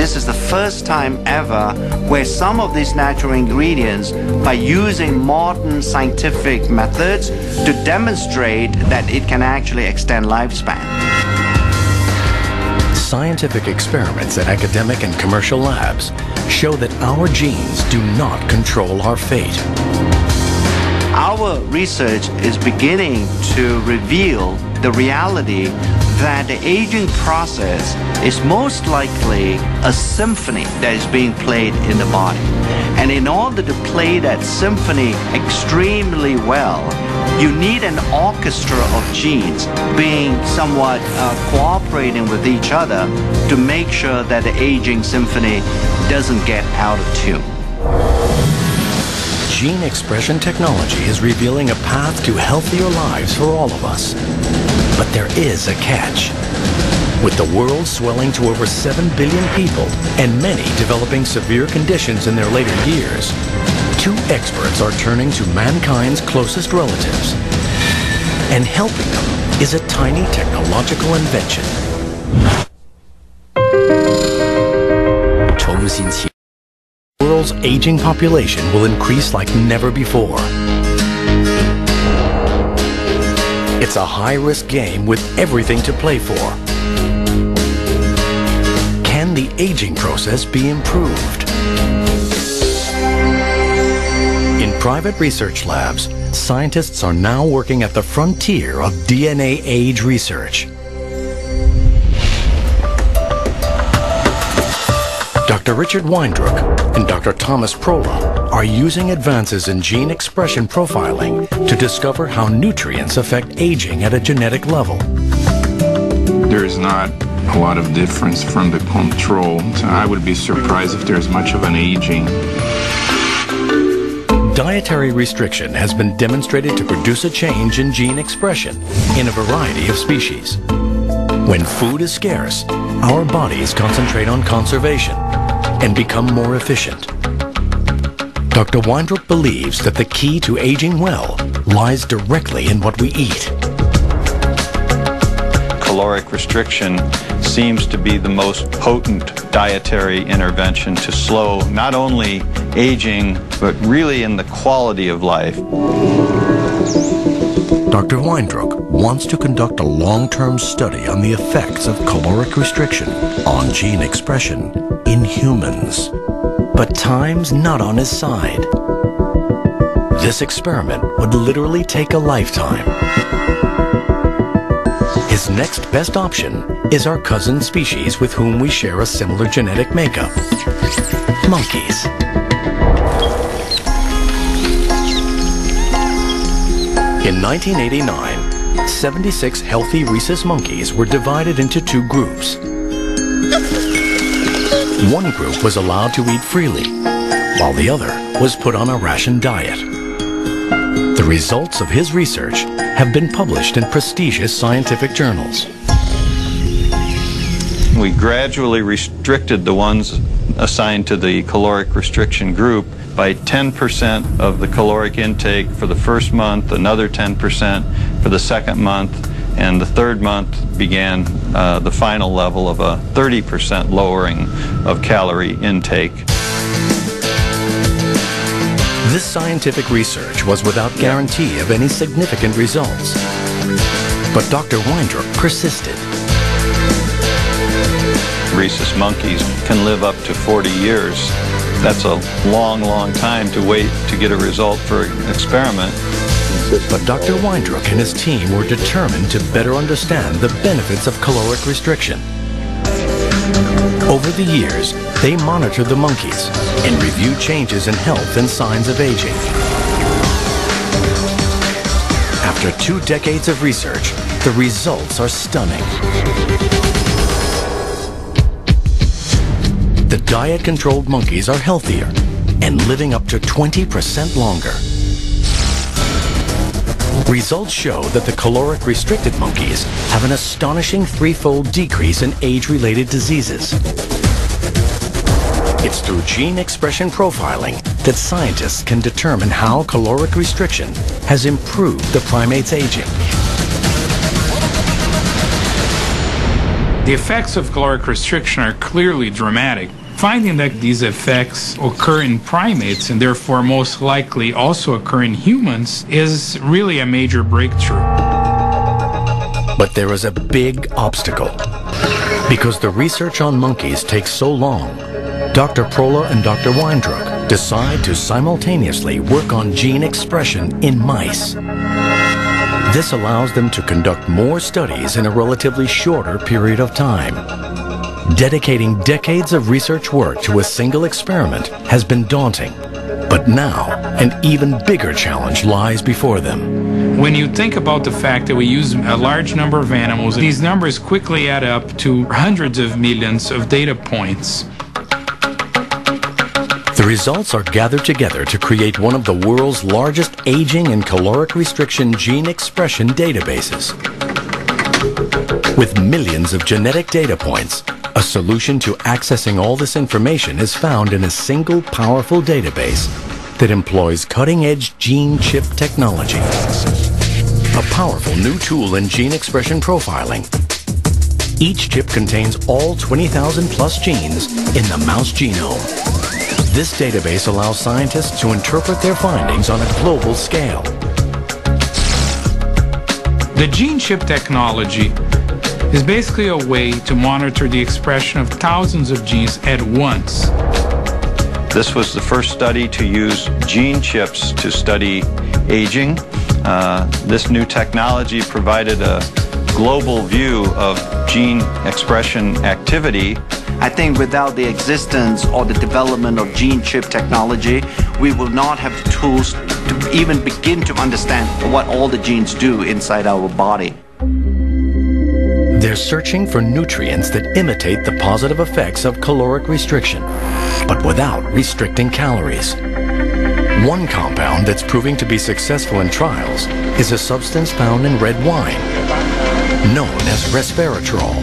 this is the first time ever where some of these natural ingredients, by using modern scientific methods, to demonstrate that it can actually extend lifespan. Scientific experiments at academic and commercial labs show that our genes do not control our fate. Our research is beginning to reveal the reality that the aging process is most likely a symphony that is being played in the body. And in order to play that symphony extremely well, you need an orchestra of genes being somewhat cooperating with each other to make sure that the aging symphony doesn't get out of tune. Gene expression technology is revealing a path to healthier lives for all of us. But there is a catch. With the world swelling to over 7 billion people and many developing severe conditions in their later years, two experts are turning to mankind's closest relatives. And helping them is a tiny technological invention. The world's aging population will increase like never before. It's a high-risk game with everything to play for. Can the aging process be improved? In private research labs, scientists are now working at the frontier of DNA age research. Dr. Richard Weindruck and Dr. Thomas Prola are using advances in gene expression profiling to discover how nutrients affect aging at a genetic level. There is not a lot of difference from the control, so I would be surprised if there's much of an aging. Dietary restriction has been demonstrated to produce a change in gene expression in a variety of species. When food is scarce, our bodies concentrate on conservation and become more efficient. Dr. Weindruck believes that the key to aging well lies directly in what we eat. Caloric restriction seems to be the most potent dietary intervention to slow not only aging, but really in the quality of life. Dr. Weindruck wants to conduct a long-term study on the effects of caloric restriction on gene expression in humans. But time's not on his side. This experiment would literally take a lifetime. His next best option is our cousin species with whom we share a similar genetic makeup: monkeys. In 1989, 76 healthy rhesus monkeys were divided into two groups. One group was allowed to eat freely, while the other was put on a ration diet. The results of his research have been published in prestigious scientific journals. We gradually restricted the ones assigned to the caloric restriction group by 10% of the caloric intake for the first month, another 10% for the second month, and the third month began the final level of a 30% lowering of calorie intake. This scientific research was without guarantee of any significant results. But Dr. Weindruck persisted. Rhesus monkeys can live up to 40 years. That's a long, long time to wait to get a result for an experiment. But Dr. Weindruck and his team were determined to better understand the benefits of caloric restriction. Over the years, they monitored the monkeys and reviewed changes in health and signs of aging. After 2 decades of research, the results are stunning. The diet-controlled monkeys are healthier and living up to 20% longer. Results show that the caloric-restricted monkeys have an astonishing 3-fold decrease in age-related diseases. It's through gene expression profiling that scientists can determine how caloric restriction has improved the primate's aging. The effects of caloric restriction are clearly dramatic. Finding that these effects occur in primates and therefore most likely also occur in humans is really a major breakthrough. But there is a big obstacle. Because the research on monkeys takes so long, Dr. Prola and Dr. Weindruck decide to simultaneously work on gene expression in mice. This allows them to conduct more studies in a relatively shorter period of time. Dedicating decades of research work to a single experiment has been daunting, but now an even bigger challenge lies before them. When you think about the fact that we use a large number of animals, these numbers quickly add up to hundreds of millions of data points. The results are gathered together to create one of the world's largest aging and caloric restriction gene expression databases. With millions of genetic data points, a solution to accessing all this information is found in a single powerful database that employs cutting-edge gene chip technology. A powerful new tool in gene expression profiling. Each chip contains all 20,000 plus genes in the mouse genome. This database allows scientists to interpret their findings on a global scale. The gene chip technology is basically a way to monitor the expression of thousands of genes at once. This was the first study to use gene chips to study aging. This new technology provided a global view of gene expression activity. I think without the existence or the development of gene chip technology, we will not have the tools to even begin to understand what all the genes do inside our body. They're searching for nutrients that imitate the positive effects of caloric restriction, but without restricting calories. One compound that's proving to be successful in trials is a substance found in red wine, known as resveratrol.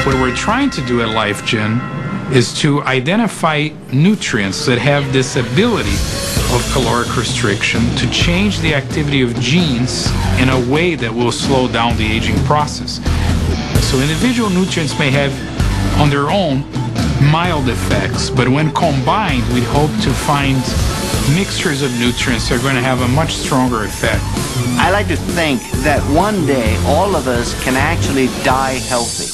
What we're trying to do at LifeGen is to identify nutrients that have this ability of caloric restriction to change the activity of genes in a way that will slow down the aging process. So individual nutrients may have on their own mild effects, but when combined, we hope to find mixtures of nutrients that are going to have a much stronger effect. I like to think that one day all of us can actually die healthy.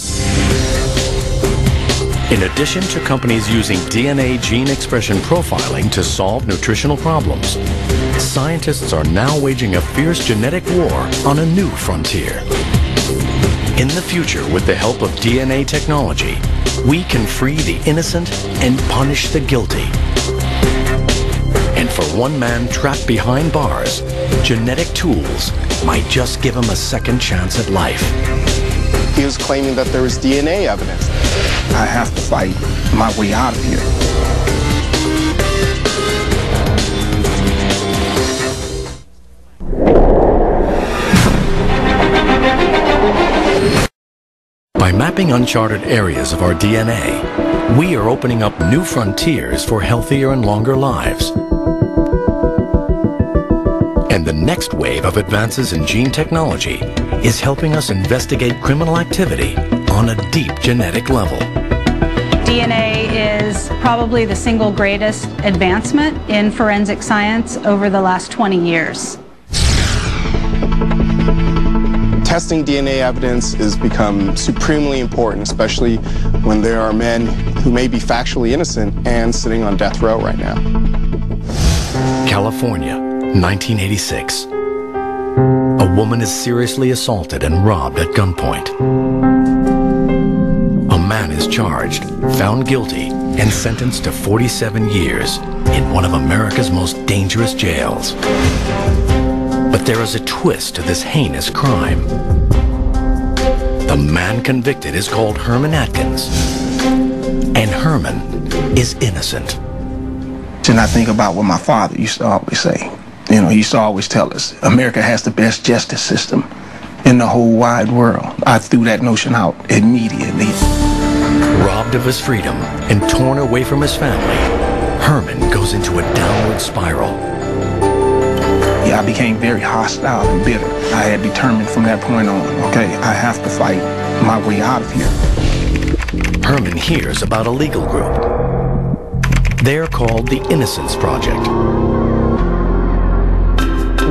In addition to companies using DNA gene expression profiling to solve nutritional problems, scientists are now waging a fierce genetic war on a new frontier. In the future, with the help of DNA technology, we can free the innocent and punish the guilty. And for one man trapped behind bars, genetic tools might just give him a second chance at life. He was claiming that there was DNA evidence. I have to fight my way out of here. By mapping uncharted areas of our DNA, we are opening up new frontiers for healthier and longer lives. And the next wave of advances in gene technology is helping us investigate criminal activity on a deep genetic level. DNA is probably the single greatest advancement in forensic science over the last 20 years. Testing DNA evidence has become supremely important, especially when there are men who may be factually innocent and sitting on death row right now. California, 1986. A woman is seriously assaulted and robbed at gunpoint. A man is charged, found guilty, and sentenced to 47 years in one of America's most dangerous jails. But there is a twist to this heinous crime. The man convicted is called Herman Atkins, and Herman is innocent. And I think about what my father used to always say. You know, he used to always tell us, America has the best justice system in the whole wide world. I threw that notion out immediately. Robbed of his freedom and torn away from his family, Herman goes into a downward spiral. Yeah, I became very hostile and bitter. I had determined from that point on, okay, I have to fight my way out of here. Herman hears about a legal group. They're called the Innocence Project.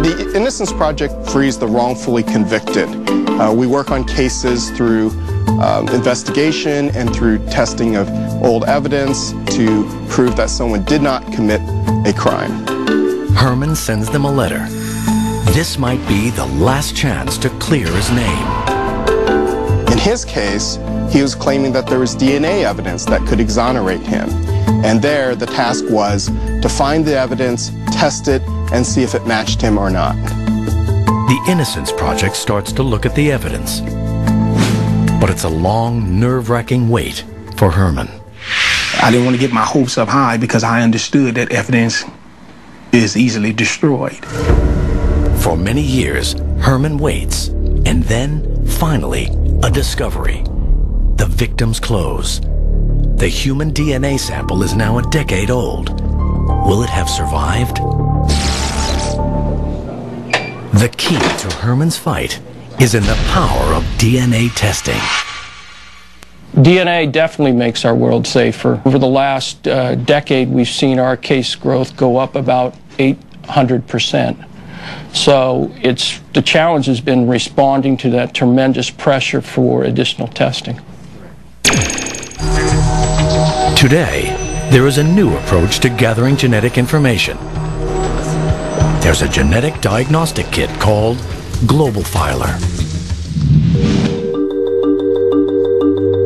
The Innocence Project frees the wrongfully convicted. We work on cases through investigation and through testing of old evidence to prove that someone did not commit a crime. Herman sends them a letter. This might be the last chance to clear his name. In his case, he was claiming that there was DNA evidence that could exonerate him. And there, the task was to find the evidence, test it, and see if it matched him or not. The Innocence Project starts to look at the evidence. But it's a long, nerve-wracking wait for Herman. I didn't want to get my hopes up high because I understood that evidence is easily destroyed. For many years, Herman waits, and then, finally, a discovery. The victim's clothes. The human DNA sample is now a decade old. Will it have survived? The key to Herman's fight is in the power of DNA testing. DNA definitely makes our world safer. Over the last decade, we've seen our case growth go up about 800%. So the challenge has been responding to that tremendous pressure for additional testing. Today, there is a new approach to gathering genetic information. There's a genetic diagnostic kit called Global Filer.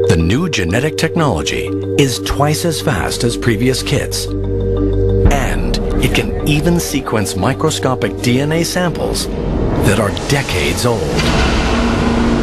The new genetic technology is twice as fast as previous kits. And it can even sequence microscopic DNA samples that are decades old.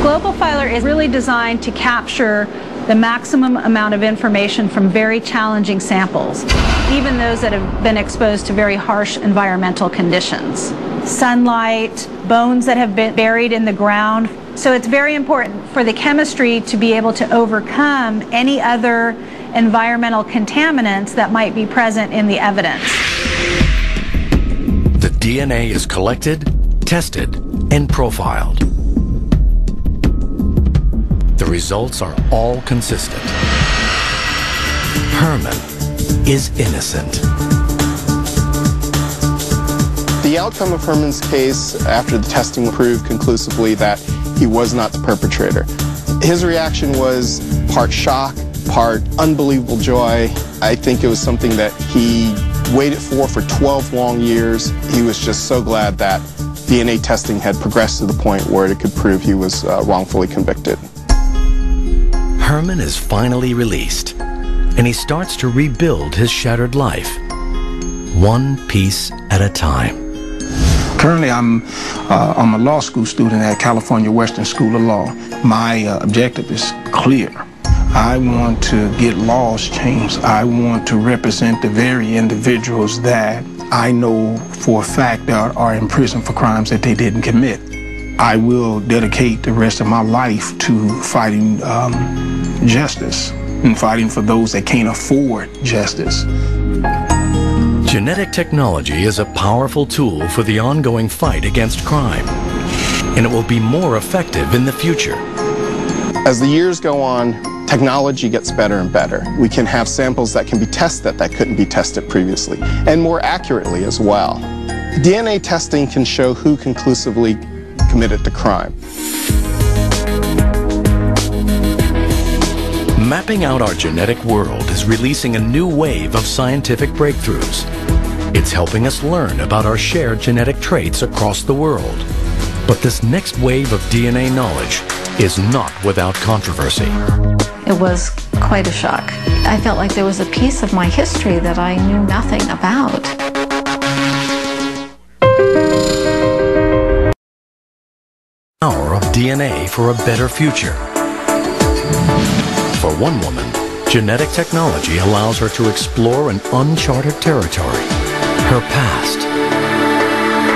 Global Filer is really designed to capture the maximum amount of information from very challenging samples, even those that have been exposed to very harsh environmental conditions. Sunlight, bones that have been buried in the ground. So it's very important for the chemistry to be able to overcome any other environmental contaminants that might be present in the evidence. The DNA is collected, tested, and profiled. The results are all consistent. Herman is innocent. The outcome of Herman's case after the testing proved conclusively that he was not the perpetrator. His reaction was part shock, part unbelievable joy. I think it was something that he waited for 12 long years. He was just so glad that DNA testing had progressed to the point where it could prove he was wrongfully convicted. Herman is finally released, and he starts to rebuild his shattered life, one piece at a time. Currently, I'm a law school student at California Western School of Law. My objective is clear. I want to get laws changed. I want to represent the very individuals that I know for a fact are in prison for crimes that they didn't commit. I will dedicate the rest of my life to fighting justice and fighting for those that can't afford justice. Genetic technology is a powerful tool for the ongoing fight against crime, and it will be more effective in the future. As the years go on, technology gets better and better. We can have samples that can be tested that couldn't be tested previously, and more accurately as well. DNA testing can show who conclusively committed the crime. Mapping out our genetic world is releasing a new wave of scientific breakthroughs. It's helping us learn about our shared genetic traits across the world. But this next wave of DNA knowledge is not without controversy. It was quite a shock. I felt like there was a piece of my history that I knew nothing about. Power of DNA for a better future. For one woman, genetic technology allows her to explore an uncharted territory, her past.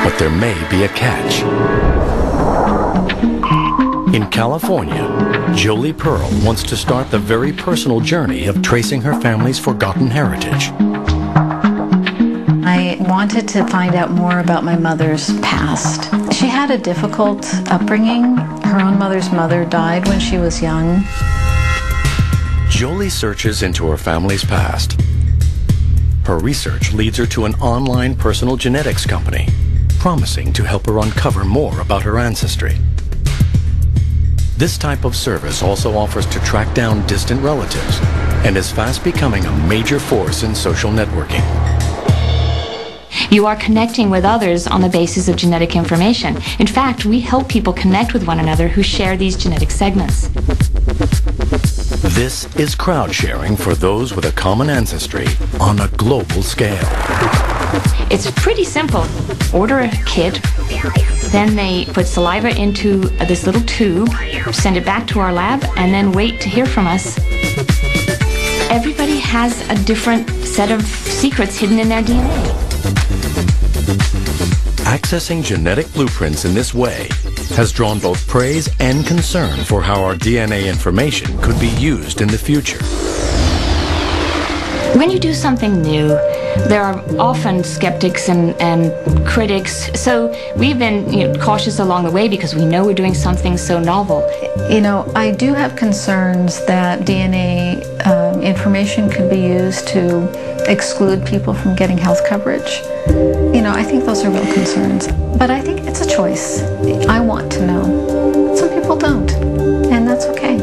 But there may be a catch. In California, Jolie Pearl wants to start the very personal journey of tracing her family's forgotten heritage. I wanted to find out more about my mother's past. She had a difficult upbringing. Her own mother's mother died when she was young. Jolie searches into her family's past. Her research leads her to an online personal genetics company, promising to help her uncover more about her ancestry. This type of service also offers to track down distant relatives and is fast becoming a major force in social networking. You are connecting with others on the basis of genetic information. In fact, we help people connect with one another who share these genetic segments. This is crowd sharing for those with a common ancestry on a global scale. It's pretty simple. Order a kit, then they put saliva into this little tube, send it back to our lab, and then wait to hear from us. Everybody has a different set of secrets hidden in their DNA. Accessing genetic blueprints in this way has drawn both praise and concern for how our DNA information could be used in the future. When you do something new, there are often skeptics and critics, so we've been cautious along the way because we know we're doing something so novel. You know, I do have concerns that DNA information could be used to exclude people from getting health coverage. You know, I think those are real concerns. But I think it's a choice. I want to know. Some people don't, and that's okay.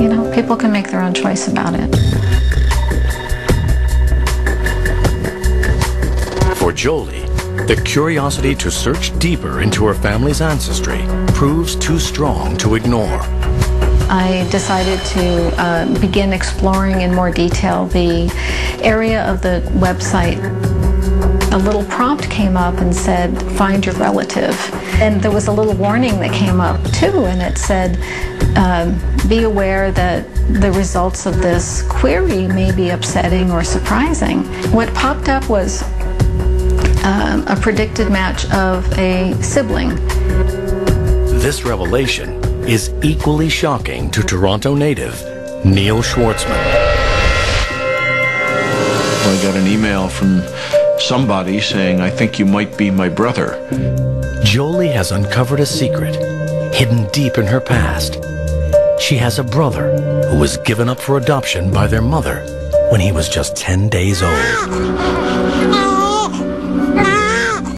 You know, people can make their own choice about it. For Jolie, the curiosity to search deeper into her family's ancestry proves too strong to ignore. I decided to begin exploring in more detail the area of the website. A little prompt came up and said, find your relative. And there was a little warning that came up too, and it said, be aware that the results of this query may be upsetting or surprising. What popped up was a predicted match of a sibling. This revelation is equally shocking to Toronto native Neil Schwartzman. I got an email from somebody saying, I think you might be my brother. Jolie has uncovered a secret hidden deep in her past. She has a brother who was given up for adoption by their mother when he was just 10 days old.